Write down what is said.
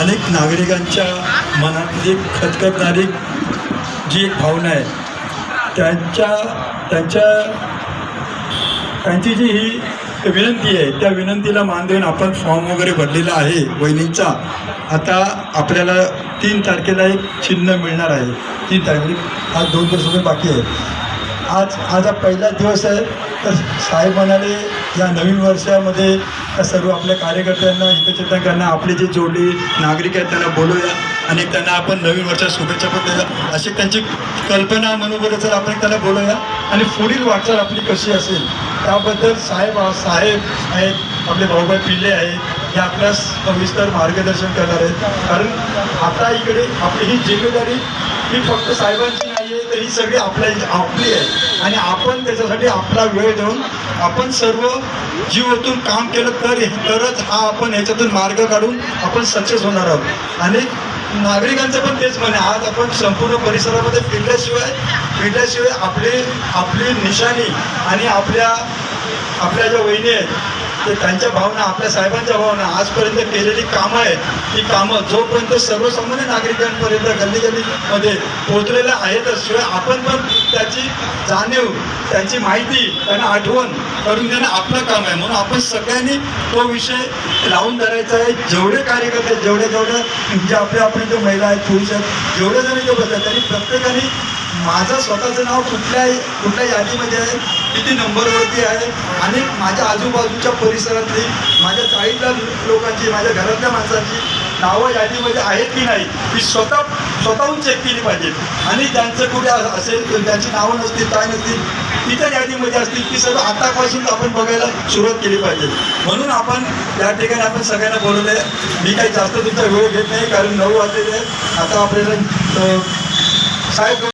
अनेक नागरिकांच्या मनातली खदखदणारी जी एक भावना आहे त्यांची जी ही विनंती आहे त्या विनंतीला मान देऊन आपण फॉर्म वगैरे भरलेला आहे वहिनींचा. आता आपल्याला 3 तारखेला एक चिन्ह मिळणार आहे. 3 तारखेला आज 2 दिवस बाकी आहे. आज हा पहिला दिवस आहे. तर साहेब म्हणाले या नवीन वर्षामध्ये त्या सर्व आपल्या कार्यकर्त्यांना हितचिंतकांना आपले जे जोडले नागरिक आहेत त्यांना बोलूया आणि त्यांना आपण नवीन वर्षात शुभेच्छा पण देऊया अशी त्यांची कल्पना मनोबलच आपण त्यांना बोलूया आणि पुढील वाटचाल आपली कशी असेल त्याबद्दल साहेब आहेत, आपले भाऊभाई पिल्ले आहेत, हे आपल्यास सविस्तर मार्गदर्शन करणार आहेत. कारण आता इकडे आपली ही जिम्मेदारी ही फक्त साहेबांची नाही आहे, तर ही सगळी आपली आहे आणि आपण त्याच्यासाठी आपला वेळ देऊन आपण सर्व जीव ओतून काम केलं तरच हा आपण ह्याच्यातून मार्ग काढून आपण सक्सेस होणार आहोत. आणि नागरिकांचं पण तेच म्हणे, आज आपण संपूर्ण परिसरामध्ये फिरल्याशिवाय आपली निशाणी आणि आपल्या ज्या वहिनी आहेत ते त्यांच्या भावना, आपल्या साहेबांच्या भावना, आजपर्यंत केलेली कामं आहेत, ही कामं जोपर्यंत सर्वसामान्य नागरिकांपर्यंत गल्लीमध्ये पोहोचलेल्या आहेतच, शिवाय आपण पण त्याची जाणीव, त्यांची माहिती, त्यांना आठवण करून देणं आपलं काम आहे. म्हणून आपण सगळ्यांनी तो विषय लावून धरायचा आहे. जेवढे कार्यकर्ते जेवढे म्हणजे आपल्या जो महिला आहेत, पुरुष आहेत, जेवढे जण इथे बसतात त्यांनी प्रत्येकाने माझं स्वतःचं नाव कुठल्या यादीमध्ये आहे, किती नंबरवरती आहे आणि माझ्या आजूबाजूच्या परिसरातली माझ्या 40 लोकांची, माझ्या घरातल्या माणसांची नावं यादीमध्ये आहेत की नाही ही स्वतःहून चेक केली पाहिजे. आणि ज्यांचं कुठे असेल त्यांची नावं नसतील, काय नसतील, इतर यादीमध्ये असतील, ती सर्व आतापासून आपण बघायला सुरुवात केली पाहिजे. म्हणून आपण या ठिकाणी आपण सगळ्यांना बोलवलं आहे. मी काही जास्त तुमचा वेळ घेत नाही कारण 9 वाजलेले आहेत. आता आपल्याला साहेब